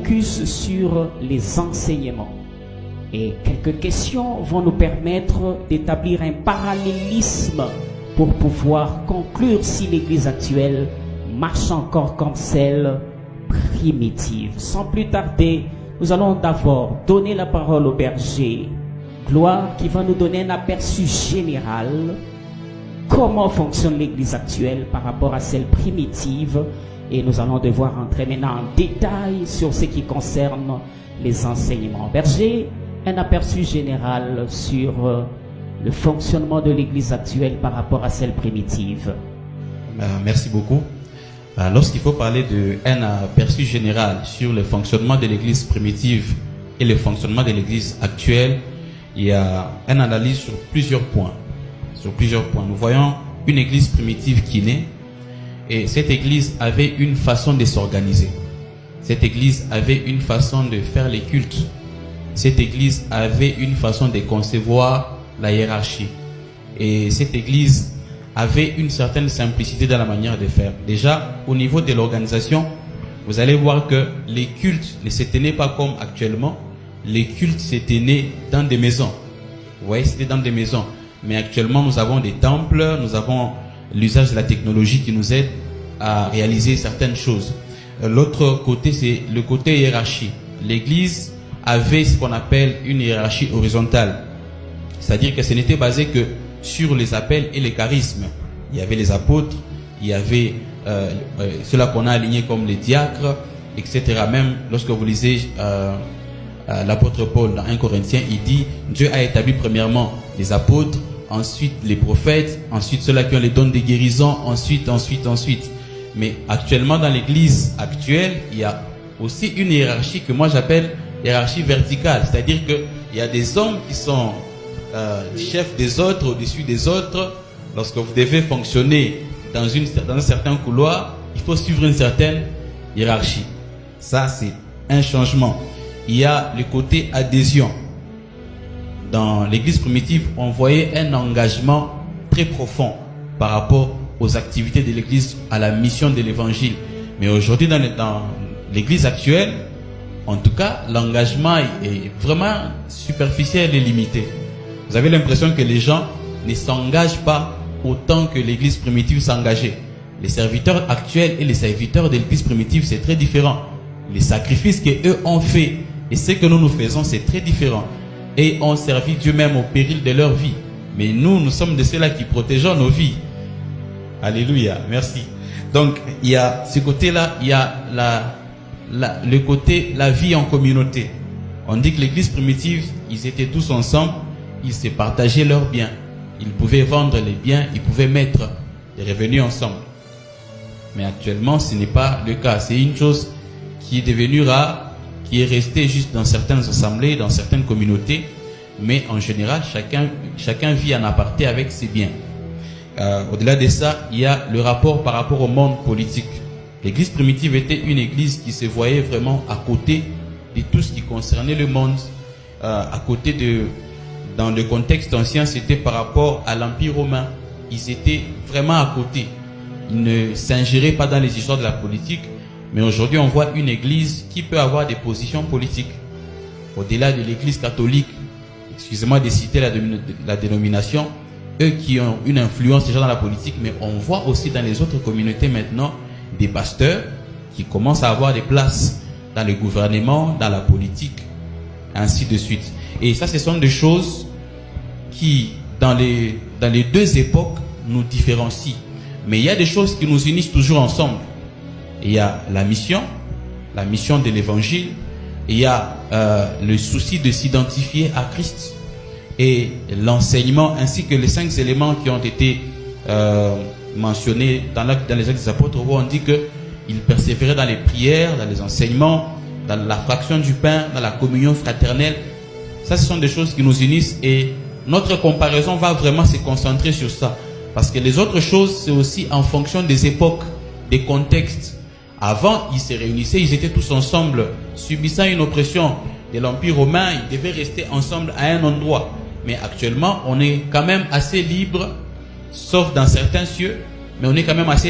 focus sur les enseignements. Et quelques questions vont nous permettre d'établir un parallélisme pour pouvoir conclure si l'Église actuelle marche encore comme celle primitive. Sans plus tarder, nous allons d'abord donner la parole au berger Gloire qui va nous donner un aperçu général comment fonctionne l'Église actuelle par rapport à celle primitive, et nous allons devoir entrer maintenant en détail sur ce qui concerne les enseignements. Berger, un aperçu général sur le fonctionnement de l'Église actuelle par rapport à celle primitive. Merci beaucoup. Lorsqu'il faut parler d'un aperçu général sur le fonctionnement de l'Église primitive et le fonctionnement de l'Église actuelle, il y a une analyse sur plusieurs points. Nous voyons une Église primitive qui naît, et cette Église avait une façon de s'organiser. Cette Église avait une façon de faire les cultes. Cette Église avait une façon de concevoir la hiérarchie. Et cette Église avait une certaine simplicité dans la manière de faire. Déjà, au niveau de l'organisation, vous allez voir que les cultes ne se tenaient pas comme actuellement. Les cultes se tenaient dans des maisons. Vous voyez, c'était dans des maisons. Mais actuellement, nous avons des temples, nous avons l'usage de la technologie qui nous aide à réaliser certaines choses. L'autre côté, c'est le côté hiérarchie. L'Église avait ce qu'on appelle une hiérarchie horizontale. C'est-à-dire que ce n'était basé que sur les appels et les charismes. Il y avait les apôtres, il y avait ceux-là qu'on a alignés comme les diacres, etc. Même lorsque vous lisez l'apôtre Paul dans 1 Corinthiens, il dit Dieu a établi premièrement les apôtres, ensuite les prophètes, ensuite ceux-là qui ont les dons de guérison, ensuite. Mais actuellement dans l'église actuelle, il y a aussi une hiérarchie que moi j'appelle hiérarchie verticale. C'est-à-dire qu'il y a des hommes qui sont chefs des autres, au-dessus des autres. Lorsque vous devez fonctionner dans un certain couloir, il faut suivre une certaine hiérarchie. Ça, c'est un changement. Il y a le côté adhésion. Dans l'église primitive, on voyait un engagement très profond par rapport aux activités de l'église, à la mission de l'évangile. Mais aujourd'hui, dans l'église actuelle, en tout cas, l'engagement est vraiment superficiel et limité. Vous avez l'impression que les gens ne s'engagent pas autant que l'église primitive s'engageait. Les serviteurs actuels et les serviteurs de l'église primitive, c'est très différent. Les sacrifices qu'eux ont fait et ce que nous faisons, c'est très différent. Et ont servi Dieu même au péril de leur vie. Mais nous sommes de ceux-là qui protégeons nos vies. Alléluia, merci. Donc, il y a ce côté-là, il y a le côté, la vie en communauté. On dit que l'église primitive, ils étaient tous ensemble, ils se partageaient leurs biens. Ils pouvaient vendre les biens, ils pouvaient mettre les revenus ensemble. Mais actuellement, ce n'est pas le cas. C'est une chose qui est devenue rare, qui est restée juste dans certaines assemblées, dans certaines communautés. Mais en général, chacun vit en aparté avec ses biens. Au-delà de ça, il y a le rapport par rapport au monde politique. L'église primitive était une église qui se voyait vraiment à côté de tout ce qui concernait le monde. À côté dans le contexte ancien, c'était par rapport à l'Empire romain. Ils étaient vraiment à côté. Ils ne s'ingéraient pas dans les histoires de la politique. Mais aujourd'hui, on voit une église qui peut avoir des positions politiques. Au-delà de l'église catholique, excusez-moi de citer la dénomination, eux qui ont une influence déjà dans la politique, mais on voit aussi dans les autres communautés maintenant des pasteurs qui commencent à avoir des places dans le gouvernement, dans la politique, ainsi de suite. Et ça, ce sont des choses qui, dans les deux époques, nous différencient. Mais il y a des choses qui nous unissent toujours ensemble. Il y a la mission de l'évangile, il y a le souci de s'identifier à Christ et l'enseignement ainsi que les 5 éléments qui ont été mentionnés dans les Actes des Apôtres, où on dit qu'ils persévéraient dans les prières, dans les enseignements, dans la fraction du pain, dans la communion fraternelle. Ça, ce sont des choses qui nous unissent et notre comparaison va vraiment se concentrer sur ça. Parce que les autres choses, c'est aussi en fonction des époques, des contextes. Avant, ils se réunissaient, ils étaient tous ensemble, subissant une oppression de l'Empire romain, ils devaient rester ensemble à un endroit. Mais actuellement, on est quand même assez libre, sauf dans certains cieux, mais on est quand même assez